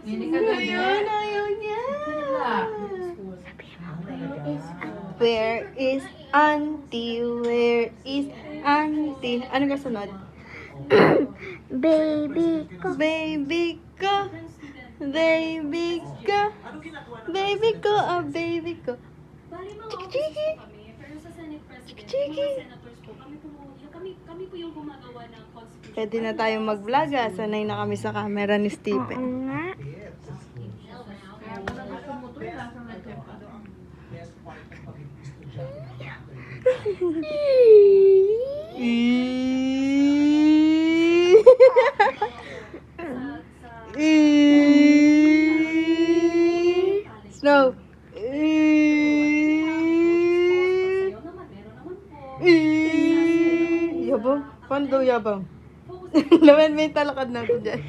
Ayan, ayaw niya. Where is auntie? Where is auntie? Ano kasunod? Baby ko. Baby ko. Baby ko. Baby ko, oh baby ko. Bali mga Chiki, officers chiki. po kami, pero sa Senate President, Chiki. mga senators po, kami po yung gumagawa ng constitution. Pwede na tayong mag-vlog ah. Sanay na kami sa camera ni Oo Stephen. nga. Snow. Sayo naman, meron naman po. Yabang? Paano daw yabang? Laman may talakad natin dyan.